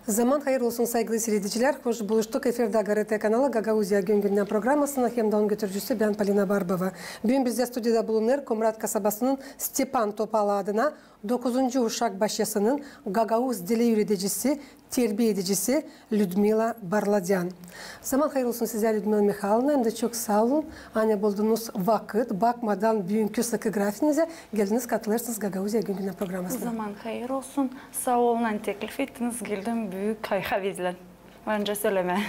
Zaman hayır olsun saygılı seyirciler. Hoş buluştuk. Efirde GRT kanalı Gagauzya Gün programmasının hem de onun götürücüsü ben Polina Barbova. Bugün bizde stüdyoda bulunur Komrat kasabasının Stepan Topal adına 9. Uşak Başyası'nın Gagauz dili üreticisi, terbiye edicisi Lyudmila Barladyan. Zaman hayır olsun size Lyudmila Mikhailovna. Hem de çok sağ olun. Hani buldunuz vakit, bakmadan bugünkü sıkı grafinize geldiniz katılırsınız Gagauzya Gün programmasına. Zaman hayır olsun. Sağ olun. Teklif ettiniz. Geldim büyük kayhavezlen. Önce söyleme.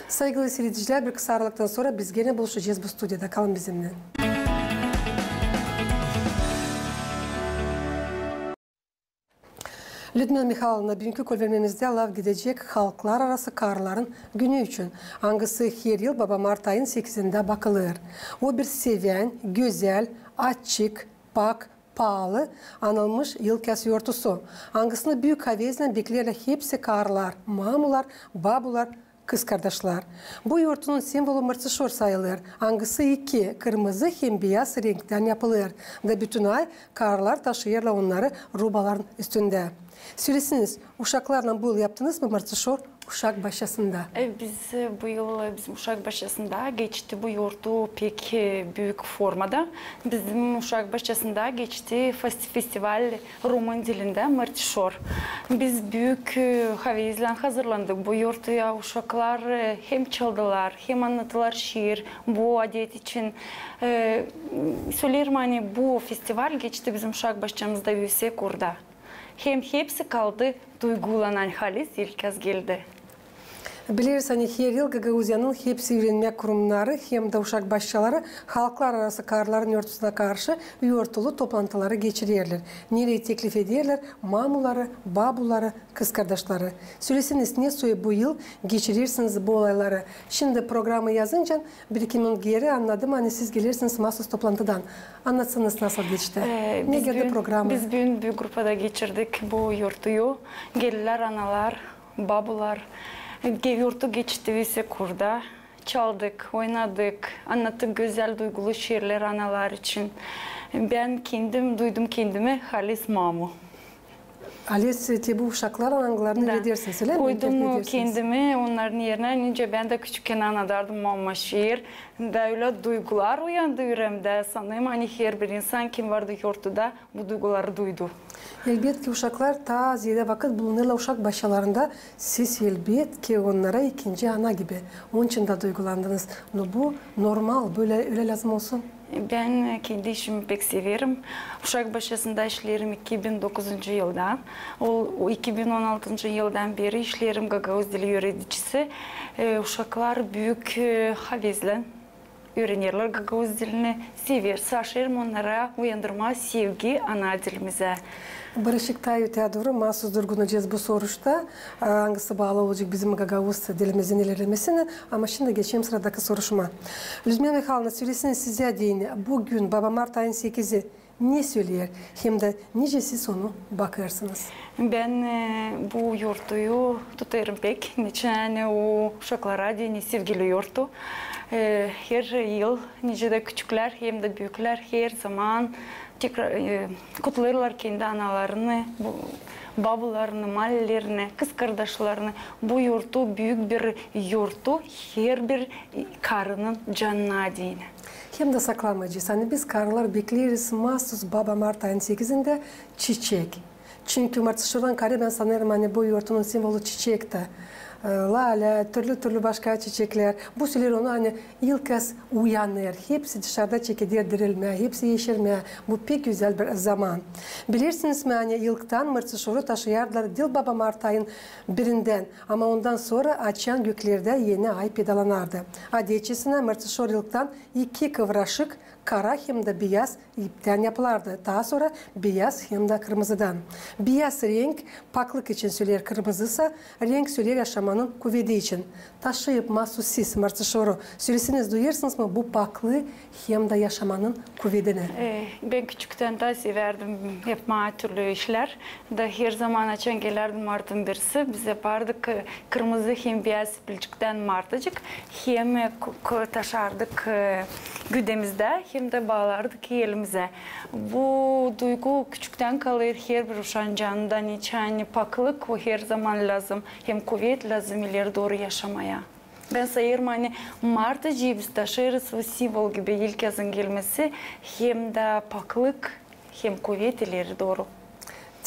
Saygılı seyirciler, bir kısa aralıktan sonra biz gene buluşacağız bu stüdyoda. Kalın bizimle. Lyudmila Mikhailovna, bugünkü kolvermemizde lav gidecek halklar arası karların günü için. Hangisi her yıl Baba Mart ayın 8'inde bakılır. O bir seven, güzel, açık, pak, pahalı anılmış yıl kes yortusu. Hangisini büyük havezle beklerler hepsi karlar, mamular, babular, kız kardeşler. Bu yurtunun sembolü mırtışor sayılır. Hangisi iki, kırmızı hem beyaz renkten yapılır. Ve bütün ay karlar taşıyırlar onları rubaların üstünde. Söylesiniz, uşaklarla bu yıl yaptınız mı mırtışor Uşak Başyası'nda? Biz bu yıl bizim Uşak Başyası'nda geçti bu yurtu pek büyük formada. Bizim Uşak Başyası'nda geçti festival Rumun dilinde Mırtışor. Biz büyük havezle hazırlandık bu yurtuya. Uşaklar hem çaldılar hem anlattılar şiir bu adet için. Söylerim hani bu festival geçti bizim Uşak Başyası'mızda yüksek orada. Hem hepsi kaldı duygulanan halis ilk kez geldi. Biliriz, hani her yıl Gagauzya'nın hepsi öğrenme kurumları hem de uşak başçaları halklar arası karların örtüsüne karşı yurtulu toplantıları geçirirler. Nereye teklif ederler? Mamuları, babuları, kız kardeşleri. Söylesiniz ne suyu bu yıl geçirirsiniz bu olayları. Şimdi programı yazınca bir iki gün geri anladım. Hani siz gelirsiniz mahsus toplantıdan. Anlatsanız nasıl geçti? Ne geldi programı? Biz bugün bir grupada geçirdik bu yurtuyu. Gelirler analar, babular. Yurtu geçti ise kurda. Çaldık, oynadık, anlattık güzel duygulu şiirler analar için. Ben kendim duydum kendimi halis mamu. Halis bu uşaklar anılarını öğretirsiniz, öyle mi? Koydum kendimi onların yerine. Önce ben de küçükken anladardım mama şiir. Da öyle duygular uyandı yüreğimde. Sanırım hani her bir insan kim vardı yurtta bu duyguları duydu. Elbette ki uşaklar ta ziyade vakit bulunurlar uşak başlarında. Siz elbette ki onlara ikinci ana gibi. Onun için de duygulandınız. Bu normal, böyle öyle lazım olsun. Ben kendi işimi pek severim. Uşak Başyası'nda işlerim 2009 yıldan. O 2016 yıldan beri işlerim Gagauz dili öğreticisi. Uşaklar büyük havezle öğrenirler Gagauz dilini sever. Saşırım onlara uyandırma sevgi ana dilimize. Barışık Tayyip Teodor'u mahsus durgunacağız bu soruşta. Hangisi bağlı olacak bizim Gagauz dilimizin ilerlemesine. Ama şimdi geçeyim sıradaki soruşuma. Lyudmila Mikhailovna, söylesiniz size deyin. Bugün Baba Mart ayın 8'i ne söyler? Hem de nice siz onu bakarsınız. Ben bu yurtuyu tutarım pek. Niçin o uşaklara dini sevgili yurtu. Her yıl nice de küçükler hem de büyükler her zaman tekrar kutlarlar kendi analarını, babalarını, mahallerini, kız kardeşlerini. Bu yurtu büyük bir yurtu her bir karının canına değin. Hem de saklamacıyız. Hani biz karılar bekleriz mahsus Baba Mart ayın 8'inde çiçek. Çünkü Mırtışor'dan karı ben sanırım hani bu yurtunun sembolü çiçekte. Lale, türlü başka çiçekler. Bu süreler onu hani ilk kez uyanır. Hepsi dışarıda çekildirilme, hepsi yeşerme. Bu pek güzel bir zaman. Bilirsiniz mi hani ilkten Mırtışor'u taşıyardılar Dil Baba Mart ayın birinden. Ama ondan sonra açan göklerde yeni ay pedalanardı. Adetçisine Mırtışor ilkten iki kıvraşık kara hem de beyaz ipten yapılardı. Daha sonra beyaz hem de kırmızıdan. Beyaz renk paklık için söyler, kırmızıysa renk söyler yaşamanın yaşamanın kuvveti için. Taşıyıp mahsus siz martışoru söylesiniz duyarsınız mı bu paklı hem de yaşamanın kuvvetini? Ben küçükten de severdim yapma türlü işler. Da her zaman açan gelerdim martın birisi. Biz yapardık kırmızı hem beyaz bilcikten martıcık. Hem taşardık güdemizde hem de bağlardık elimize. Bu duygu küçükten kalır her bir uşağın canında. Yani paklık o her zaman lazım. Hem kuvvet lazım ileri doğru yaşamaya. Ben sayırım hani martıcıyı biz taşırız ve simbol gibi ilk yazın gelmesi hem de paklık hem kuvvet ileri doğru.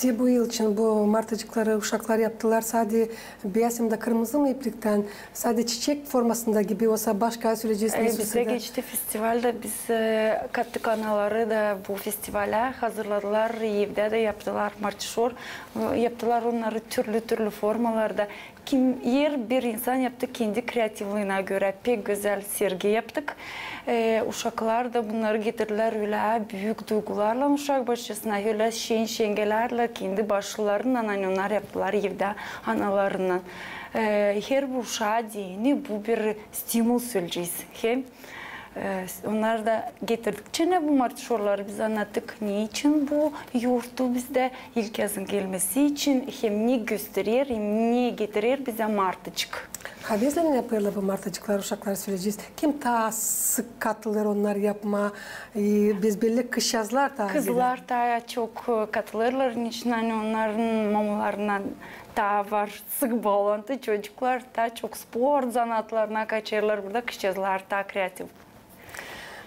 Bu yıl için bu martıcıkları uşaklar yaptılar. Sadece beyaz hem de kırmızı mı iplikten, sadece çiçek formasında gibi olsa başka süreceğiz. Bize geçti festivalde biz kattık anaları da bu festivale hazırladılar. Evde de yaptılar martışor. Yaptılar onları türlü formalarda. Her bir insan yaptı kendi kreatifliğine göre. Pek güzel sergi yaptık. Uşaklar da bunları getirdiler öyle büyük duygularla uşak başçısına öyle şengelerle kendi başlarından onlar yaptılar evde analarından. Her bir uşağa diyeni bu bir stimul söyleyeceğiz. Hem onlar da getirdikçe ne bu martışorları biz anlattık. Niçin bu yurtu bizde ilk yazın gelmesi için hem ne gösterir hem ne getirir bize martıcık. Bizle ne yapıyorlar bu martıcıklar uşaklar söyleyeceğiz. Kim ta sık katılır onlar yapma. Biz belli kış yazlar da. Kızlar da çok katılırlar. Niçin hani onların mamalarından da var sık bağlantı. Çocuklar da çok spor zanatlarına kaçırırlar. Burada kış yazlar da kreatif.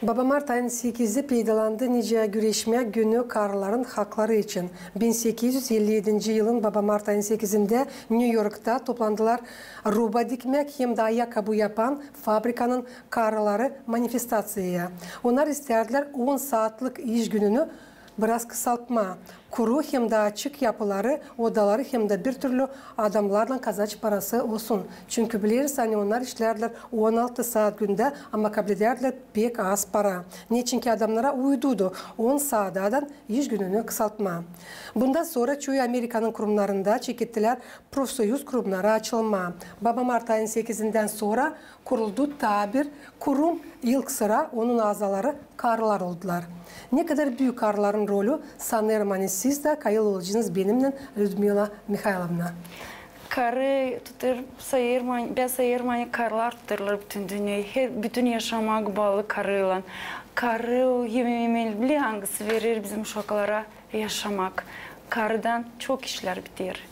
Baba Mart ayının 8'i peydalandı nice güreşme günü karıların hakları için. 1857 yılın Baba Mart ayının 8'inde New York'ta toplandılar. Ruba dikmek hem de ayakkabı yapan fabrikanın karıları manifestasyaya. Onlar isterdiler 10 saatlik iş gününü biraz kısaltma. Kuru hem de açık yapıları, odaları hem de bir türlü adamlarla kazanç parası olsun. Çünkü biliriz hani onlar işlerler 16 saat günde ama kabul ederler pek az para. Niçin ki adamlara uydudu 10 saatden iş gününü kısaltma. Bundan sonra çoğu Amerika'nın kurumlarında çekittiler profsoyuz kurumları açılma. Baba Mart ayının 8'inden sonra kuruldu tabir kurum ilk sıra onun azaları karılar oldular. Ne kadar büyük karıların rolü sanırım hani siz de kayılı olacaksınız benimle Людмила Mikhailovna. Karı tutar sayırman, ben sayırman karılar tutarlar bütün dünyayı. Bütün yaşamak bağlı karıyla. Karı yemeği bile hangisi verir bizim uşaklara yaşamak. Karıdan çok işler biter.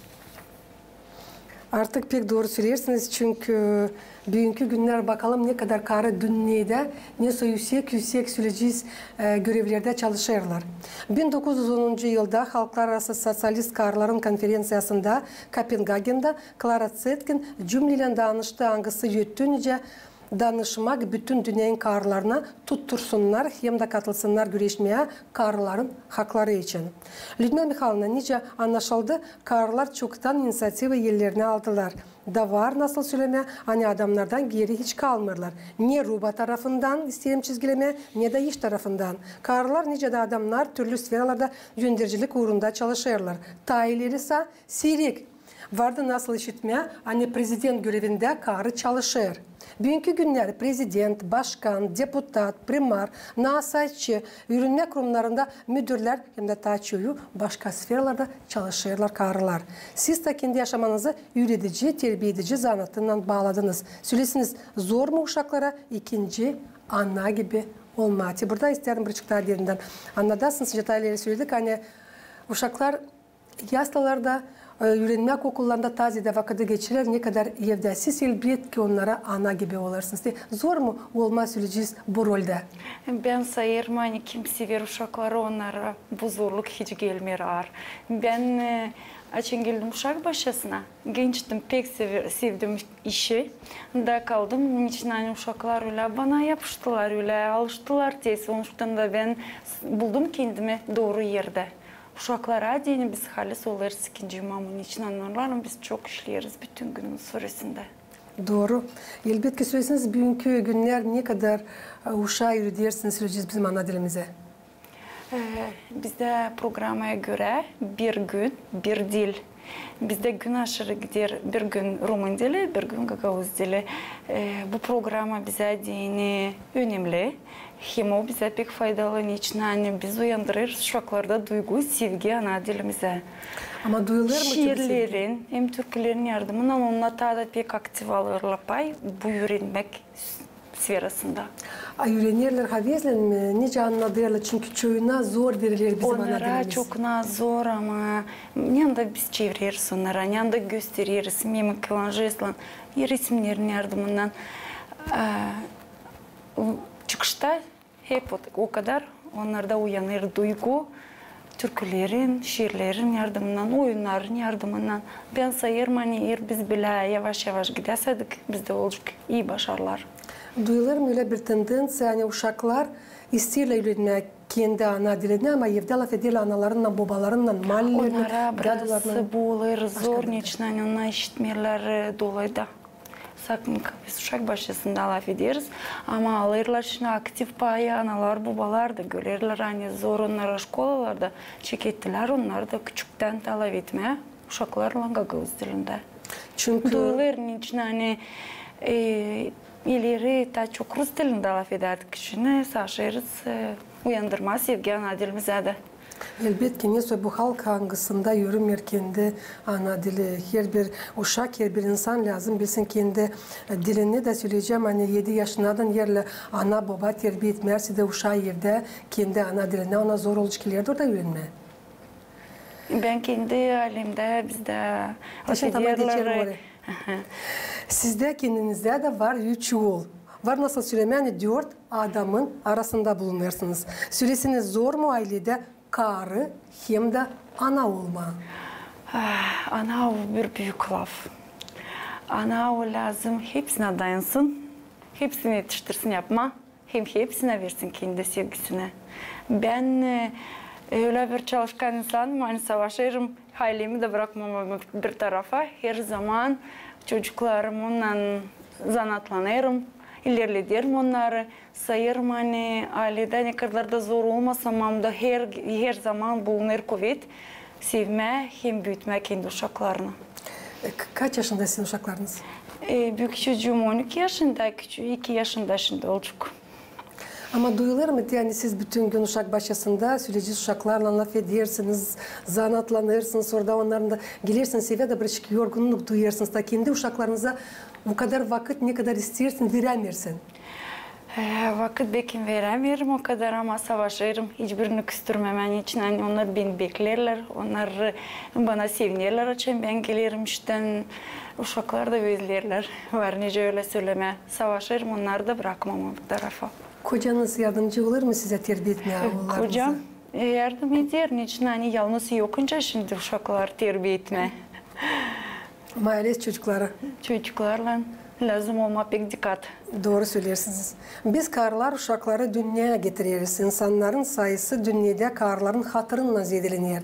Artık pek doğru söylersiniz çünkü bugünkü günler bakalım ne kadar karı dünyada ne yüksek süreciz görevlerde çalışırlar. 1910 yılda Halklar Arası Sosyalist Karıların Konferansiyasında Kopenhagen'da Clara Zetkin cümleyle danıştı hangisi yötünce danışmak bütün dünyanın karılarına tuttursunlar hem de katılsınlar güreşmeye karıların hakları için. Людмила Mikhailovna nice anlaşıldı karılar çoktan inisiyatifi yerlerine aldılar. Da var nasıl söyleme hani adamlardan geri hiç kalmırlar. Ne Ruba tarafından isterim çizgileme ne de iş tarafından. Karılar nice de adamlar türlü sferalarda yöndericilik uğrunda çalışırlar. Tayileri ise sirik. Vardı nasıl işitmeye hani prezident görevinde karı çalışır. Bugünkü günler prezident, başkan, deputat, primar, nasayçı, ürünme kurumlarında müdürler hem de taçoyu başka sferalarda çalışırlar karılar. Siz de kendi yaşamanızı üretici, terbiye edici zanatından bağladınız. Söylesiniz zor mu uşaklara ikinci anne gibi olmadı. Burada isterim bir çıktar yerinden. Anladasınız detayları söyledik hani uşaklar yastalarda öğrenmek okullarında tazede vakit geçirir ne kadar evde. Siz elbet ki onlara ana gibi olursunuz. Zor mu olmaz süreceğiz bu rolde? Ben sayırım hani kim sever uşakları onlara bu zorluk hiç gelmiyor. Ben açın geldim uşak başçasına. Gençtim pek sevdim işi. Da kaldım. Onun için hani uşaklar öyle bana yapıştılar öyle alıştılar tez. Sonuçta da ben buldum kendimi doğru yerde. Uşaklara deyini biz halis oluruz ikinci imamın için anlarlar biz çok işleriz bütün günümüz süresinde. Doğru. Elbette söylesiniz bugünkü günler ne kadar uşağı yürüyersiniz süreceğiz bizim ana dilimize? Bizde programa göre bir gün bir dil Bizde gün aşırı gider. Bir gün Rumun dili, bir gün Gagavuz dili. Bu programa bize dini önemli. Hem o bize pek faydalı. Niçin biz uyandırır uşaklarda duygu, sevgi ana dilimize. Ama duyulur mu? Şiirlerin, hem türkülerin yardımıyla onlar da pek aktif alırlar pay bu öğrenmek sferasında. Öğrenirler havezlen mi? Nice anladırlar çünkü çoğuna zor verilir bizim ana dilimiz. Onlara çok zor ama yanda biz çeviririz onlara, yanda gösteririz mimiklan, jestlan, resimlerin yardımından. Çıkışta hep o kadar onlarda uyanır duygu, türkülerin, şiirlerin yardımından, oyunların yardımından. Ben sayarım hani biz bile yavaş yavaş gidersek bizde olacak iyi başarılar. Duyulur mu öyle bir tendens yani uşaklar istiyorlar öğrenmek kendi ana dilini ama evde laf ediyorlar analarından, babalarından, mahallelerinin, onlara dadılarından. biraz bulur, zor niçin onlar işitmeler dolayı da. Sakın biz uşak başlasında laf ederiz ama alırlar şimdi aktif payı analar, babalar da görürler hani zor onlara şkolalarda çekettiler onlar da küçükten talep etmeye uşaklarla Gagavuz dilinde. Çünkü duyulur niçin hani ileri ta çok Rus dilinde laf ederdik şimdi saşarız uyandırma sevgi ana dilimize de. elbette neyse bu halk hangisinde yürümer kendi ana dili. Her bir uşak, her bir insan lazım bilsin kendi dilini de söyleyeceğim. Hani 7 yaşından yerle ana baba terbiye etmezse de uşağı evde kendi ana diline ona zor olacak ileride orada öğrenme. Ben kendi halimde bizde Sizde kendinizde de var 3 yol. Var nasıl söyleme yani 4 adamın arasında bulunuyorsunuz. Söylesiniz zor mu ailede karı hem de ana olma? Ana bir büyük laf. Ana lazım hepsine dayansın, hepsini yetiştirsin yapma, hem hepsine versin kendi sevgisine. Ben öyle bir çalışkan insanım, hani savaşırım, ailemi de bırakmam bir tarafa. Her zaman çocuklarımla zanatlanırım, ilerlederim onları. Sayırım hani ailede ne kadar da zor olmasam da her zaman bulunur kuvvet. Sevme hem büyütme kendi uşaklarını. Kaç yaşında sizin uşaklarınız? Büyük çocuğum 12 yaşında, küçüğü 2 yaşında şimdi olacak. Ama duyulur mu? Yani siz bütün gün uşak başlasında süreci uşaklarla laf edersiniz, zanatlanırsınız, sonra da onların da gelirsiniz eve de bir yorgunluk duyarsınız da kendi uşaklarınıza bu kadar vakit ne kadar istersin veremezsin. Vakit bekim veremiyorum o kadar ama savaşırım. Hiçbirini küstürmemen için. Yani onlar beni beklerler. Onlar bana sevinirler için ben gelirim işten. Uşaklar da özlerler. Var nice öyle söyleme. Savaşırım onları da bırakmam bir tarafa. Kocanız yardımcı olur mu size terbiye etmeye oğullarınızı? Kocam yardım eder. Niçin hani yalnız yokunca şimdi uşaklar terbiye etme. Maalesef çocuklara. Çocuklarla lazım olma pek dikkat. Doğru söylersiniz. Biz karılar uşakları dünyaya getiririz. İnsanların sayısı dünyada karıların hatırınla zedelenir.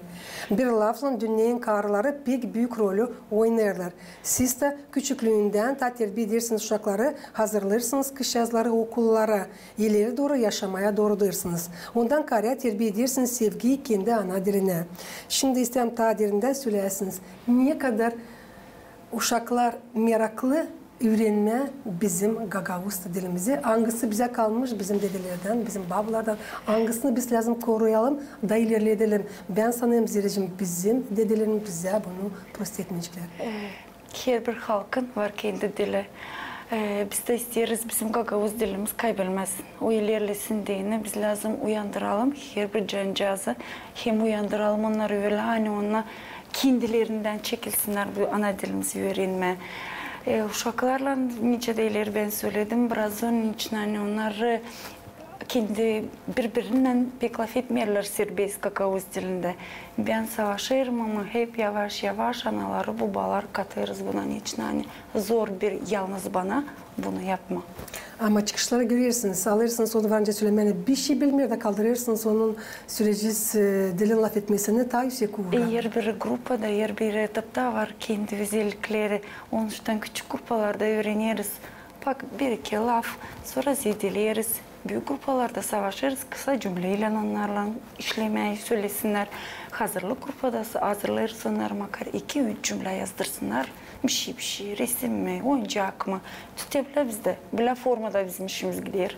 Bir lafla dünyanın karıları pek büyük rolü oynarlar. Siz de küçüklüğünden ta terbiye edersiniz uşakları, hazırlarsınız kış yazları okullara, ileri doğru yaşamaya doğru duyarsınız. Ondan karıya terbiye edersiniz sevgiyi kendi ana diline. Şimdi istem ta derinden söyleyesiniz. Niye kadar uşaklar meraklı öğrenme bizim Gagavuz dilimizi. Hangisi bize kalmış bizim dedelerden, bizim babalardan. Hangisini biz lazım koruyalım da ilerleyelim. Ben sanırım ziricim bizim dedelerim bize bunu prost etmeyecekler. Her bir halkın var kendi dili. Biz de isteriz bizim Gagavuz dilimiz kaybolmasın. O ilerlesin diyene biz lazım uyandıralım her bir cancağızı. Hem uyandıralım onları öyle hani ona kendilerinden çekilsinler bu ana dilimizi öğrenme. Uşaklarla nice deyler ben söyledim. Biraz onun için hani onlar kendi birbirinden pek laf etmiyorlar serbest Gagavuz dilinde. Ben savaşırım ama hep yavaş yavaş anaları babalar katırız buna için hani zor bir yalnız bana bunu yapma. Ama çıkışları görüyorsunuz, alırsınız onu varınca söylemeni bir şey bilmiyor da kaldırırsınız onun süreci dilin laf etmesini ta yüksek uğra. Eğer bir grupada, eğer bir etapta var kendi özellikleri, onun için küçük gruplarda öğreniriz. Bak bir iki laf, sonra zedeleriz. büyük gruplarda savaşırız. Kısa cümleyle onlarla işlemeyi söylesinler. Hazırlık grupada hazırlarız onlar makar 2-3 cümle yazdırsınlar. Bir şey, resim mi, oyuncak mı? Tutabilir bizde. Böyle formada bizim işimiz gider.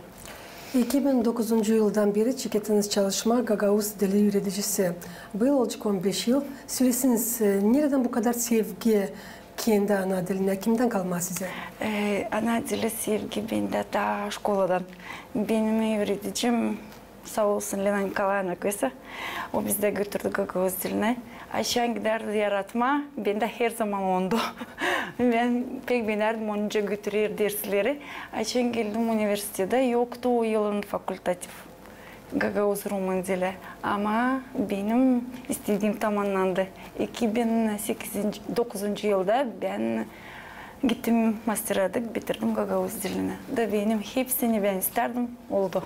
2009 yıldan beri çeketiniz çalışma Gagavuz dili üreticisi. Bu yıl olacak 15 yıl. Söylesiniz nereden bu kadar sevgi kendi ana diline, kimden kalma size? Ana dili sevgi bende daha şkoladan. Benim öğreticim sağ olsun Lena Nikolayevna Köse. O bizde götürdü Gagavuz diline. Aşağı giderdi yaratma, bende her zaman oldu. Ben pek beğenirdim onunca götürür dersleri. Aşağı geldim üniversitede, yoktu o yılın fakultatif Gagavuz Roman dili. Ama benim istediğim tamamlandı. 2009 yılda ben gittim master'adık, bitirdim Gagavuz dilini. Da benim hepsini ben isterdim, oldu.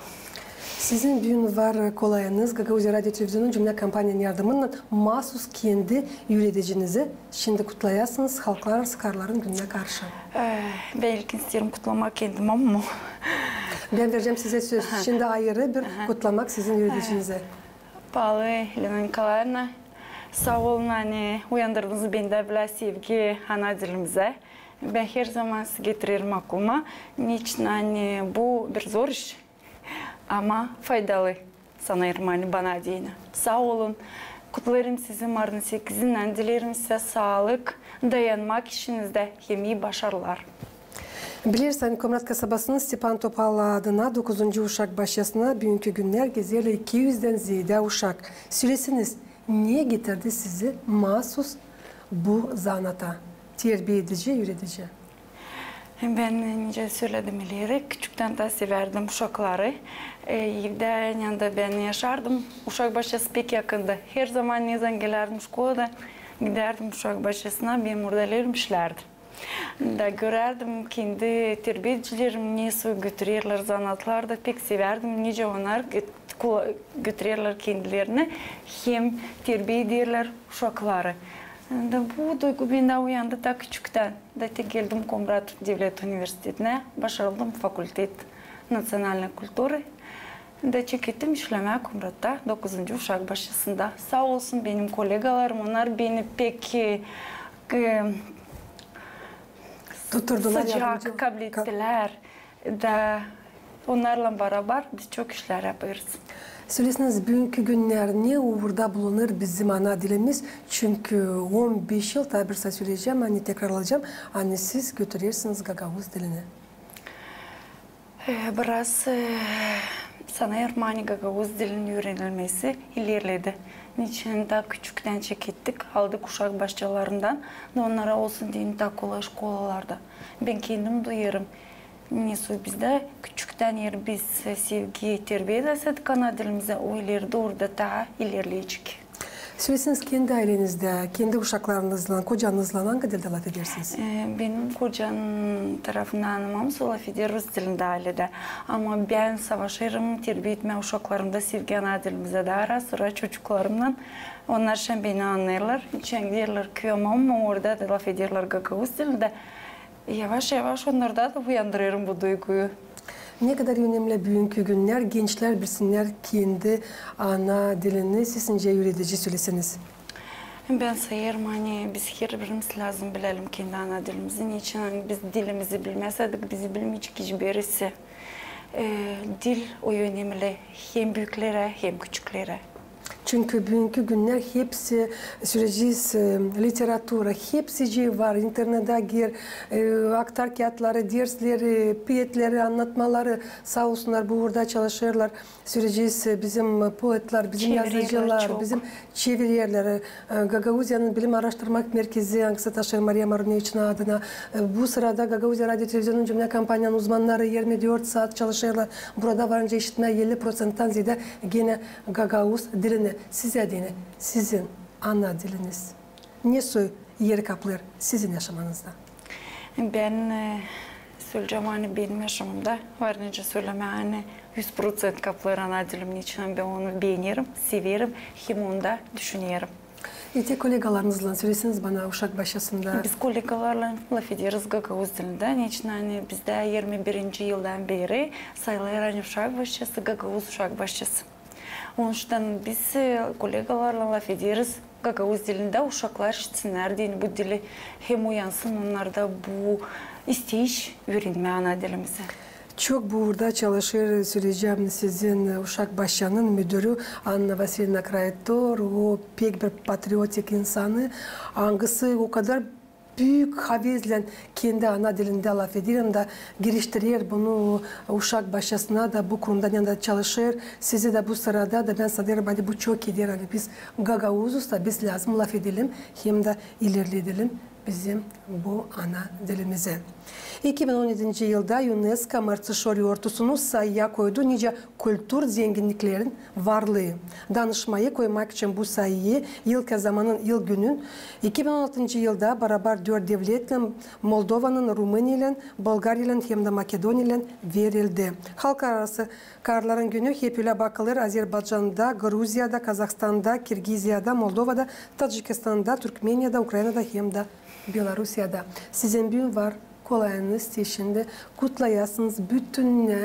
Sizin bugün var kolayınız Gagavuz Radyo Televizyonu cümle kampanyanın yardımıyla mahsus kendi üreticinizi şimdi kutlayasınız halklar sıkarların gününe karşı. Ben ilk isterim kutlamak kendim ama. Ben vereceğim size söz. Şimdi ayrı bir kutlamak sizin üreticinize. Pahalı Lena Nikolayevna, sağ olun hani uyandırdınız bende bile sevgi ana dilimize. Ben her zaman size getiririm aklıma. Niçin hani bu bir zor iş. Ama faydalı sanırım hani bana diyene. Sağ olun. Kutlarım sizi Mart'ın 8'inden. Dilerim size sağlık, dayanmak işinizde hem iyi başarılar. Bilirsen Komrat kasabasının Stepan Topal adına 9. uşak başyasına bugünkü günler gezerli 200'den ziyade uşak. Söylesiniz niye getirdi sizi mahsus bu zanata? Terbiye edici, üretici. Ben nice söyledim ileri, küçükten de severdim uşakları. Evde yanında ben yaşardım. Uşak başçası pek yakındı. Her zaman ne zaman gelirdim şkolada, giderdim uşak başçasına, benim oradalarım işlerdi. Da görerdim kendi terbiyecilerim neyse götürürler zanatlar da pek severdim. Nice onlar götürürler kendilerini hem terbiye ederler uşakları. Da bu duygu bende uyandı da küçükten. Da geldim Komrat Devlet Üniversitesi'ne, başarıldım fakültet nasyonal kültürü. Da çekettim işlemeye Komrat'ta 9. uşak başçısında. Sağ olsun benim kolegalarım, onlar beni pek sıcak kabul ettiler. Da onlarla beraber biz çok işler yapıyoruz. Söylesiniz bugünkü günler ne uğurda bulunur bizim ana dilimiz? Çünkü 15 yıl tabi söyleyeceğim, hani tekrarlayacağım. Hani siz götürüyorsunuz Gagavuz dilini. Biraz sanırım hani Gagavuz dilinin öğrenilmesi ilerledi. Niçin daha küçükten çekettik, aldık uşak başçalarından. Onlara olsun diye daha kolay şkolalarda. Ben kendim duyarım. Neyse bizde küçükten yer biz sevgi terbiye edersek ana dilimize o ileride orada daha ilerleyecek. Söylesiniz kendi ailenizde, kendi uşaklarınızla, kocanızla hangi dilde laf edersiniz? Benim kocam tarafından anlamam Solafide Rus dilinde ailede. Ama ben savaşırım, terbiye etme uşaklarımda sevgi ana dilimize de ara sıra çocuklarımla. Onlar şimdi beni anlarlar. İçen giderler köyüm ama orada da laf ederler Gagavuz dilinde. Yavaş yavaş onlarda da uyandırıyorum bu duyguyu. Ne kadar önemli bugünkü günler, gençler bilsinler kendi ana dilini sizince üretici söyleseniz. Ben sayarım hani biz her birimiz lazım bilelim kendi ana dilimizi. Niçin hani biz dilimizi bilmeseydik bizi bilmeyecek hiçbirisi. Dil o önemli hem büyüklere hem küçüklere. Çünkü bugünkü günler hepsi süreciz, literatura, hepsi var. İnternete gir, aktar kağıtları, dersleri, piyetleri, anlatmaları sağ olsunlar burada çalışıyorlar. Süreciz bizim poetler, bizim yazıcılar, bizim çeviriyerler. Gagavuzya'nın Bilim Araştırma Merkezi Ankasataşır Maria Marunevich'in adına. Bu sırada Gagavuzya Radyo Televizyonu cümle kampanyanın uzmanları 24 saat çalışıyorlar. Burada varınca işitme 50%'dan ziyade gene Gagavuz dilini, size dini, sizin ana diliniz. Ne yeri kaplar sizin yaşamanızda? Ben söyleyeceğim hani benim yaşamımda var nece söyleme hani 100% kaplar ana dilim için ben onu beğenirim, severim, hem onu da düşünüyorum. Ете коллегаларыңызla söylesiniz bana uşak başlasında. Biz kollegalarla laf ediyoruz Gagavuz dilinde. Niçin bizde 21. yıldan beri sayılayan uşak başçısı Gagavuz uşak başçısı. Onun için biz kollegalarla laf ediyoruz Gagavuz dilinde uşaklar işitsinler deyin bu dili hem uyansın onlarda bu isteyiş öğrenme ana dilimizi. Çok burada çalışır söyleyeceğim sizin uşak başkanının müdürü Anna Vasilyevna Kraytor. O pek bir patriotik insanı. Hangisi o kadar büyük havezle kendi ana dilinde laf ederim de giriştirir bunu uşak başlasına da bu konuda yanında çalışır. Sizi de bu sırada da ben sanırım hani bu çok iyidir. Hani biz Gagavuzuz da biz lazım laf edelim hem de ilerleyelim bizim bu ana dilimize. 2017 yılda UNESCO Martışor yortusunu sayıya koydu. Nice kültür zenginliklerin varlığı. Danışmayı koymak için bu sayıyı yıl günün 2016 yılda beraber 4 devletle Moldova'nın, Rumıniya, Bulgarya hem de Makedonya verildi. Halk arası karların günü hep öyle bakılır. Azerbaycan'da, Gruzya'da, Kazakistan'da, Kirgizya'da, Moldova'da, Tacikistan'da, Türkmeniya'da, Ukrayna'da hem de Belarusya'da. Sizin gün var. Kolayınız içinde kutlayasınız bütün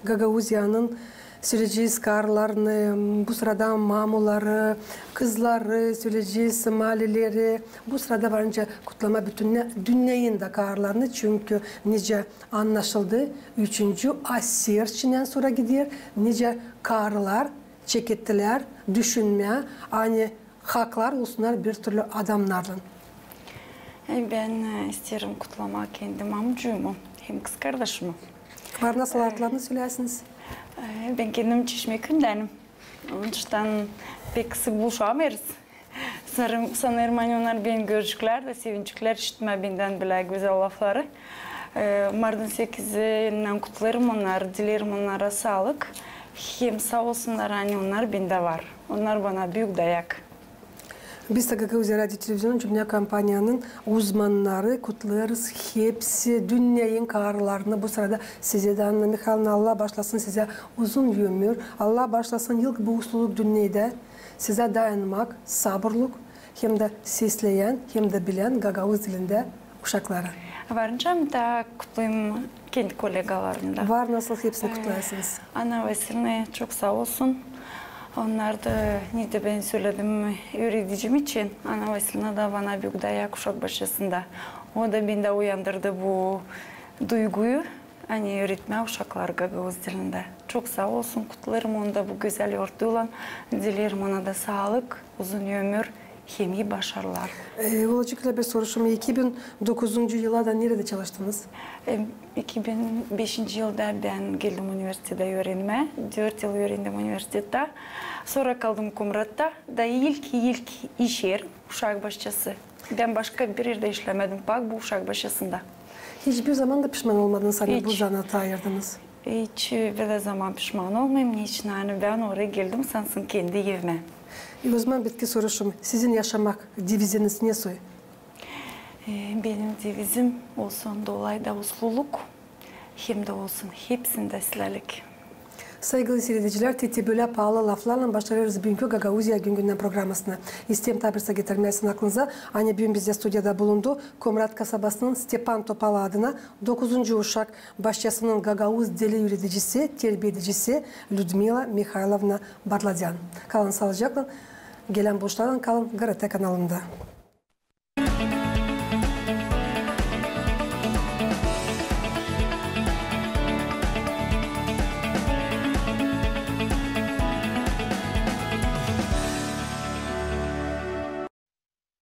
Gagavuzya'nın söyleyeceğiz karlarını, bu sırada mamuları, kızları, söyleyeceğiz malileri, bu sırada varınca kutlama bütün dünyanın da karlarını çünkü nice anlaşıldı 3. asırdan sonra gidiyor, nice karlar çekettiler, düşünmeye, hani haklar olsunlar bir türlü adamlarla. Ben isterim kutlamak kendi amcumu hem kız kardeşimi. Var nasıl adlarını söylersiniz? Ben kendim Çeşmeköy'denim. Onun için pek sık buluşamıyoruz. Sanırım onlar beni görecekler de sevinecekler işitme benden bile güzel lafları. Mardin 8'inden kutlarım onlar, dilerim onlara sağlık. Hem sağ olsunlar hani onlar bende var. Onlar bana büyük dayak. Biz de Gagavuzya Radyo Televizyon Cümle Kampanyanın uzmanları kutlarız. Hepsi dünyanın karlarını bu sırada size de Anna Mikhail'na Allah başlasın size uzun ömür. Allah başlasın ilk bu usuluk dünyada size dayanmak, sabırlık hem de sesleyen hem de bilen Gagavuz dilinde uşaklara. Varınca da kutlayayım kendi kollegalarımda. Var nasıl hepsini kutlarsınız? Anna Vasilyevna çok sağ olsun. Onlar da ne de ben söyledim öğreticim için Anna Vasilyevna da bana büyük dayak uşak başlasında. O da bende uyandırdı bu duyguyu. Hani öğretme uşaklar Gagavuz dilinde. Çok sağ olsun kutlarım onda bu güzel yurtuyla. Dilerim ona da sağlık, uzun ömür, hem iyi başarılar. Olacakla bir soruşum. 2009 yılda nerede çalıştınız? 2005 yılda ben geldim üniversitede öğrenme. 4 yıl öğrendim üniversitede. Sonra kaldım Kumrat'ta. Da ilk iş yerim uşak başçısı. Ben başka bir yerde işlemedim. Bak bu uşak başçısında. Hiçbir zaman da pişman olmadınız hani bu zanata ayırdınız. Hiç böyle zaman pişman olmayayım. Niçin? Yani ben oraya geldim sansın kendi evime. O zaman bitki soruşum. Sizin yaşamak diviziniz ne soy? Benim devizim olsun dolayda usluluk, hem de olsun hepsinde silerlik. Saygılı seyrediciler, teti böyle pahalı laflarla başlarız bugünkü Gagavuzya günden programısını. İsteyim tabirse getirmesin aklınıza. Hani bugün bizde stüdyada bulundu. Komrat kasabasının Stepan Topal adına 9. uşak başçasının Gagavuz dili üreticisi, terbiyecisi Lyudmila Mikhailovna Barladyan. Kalın sağlıcakla. Gelen boşlardan kalın GRT kanalında.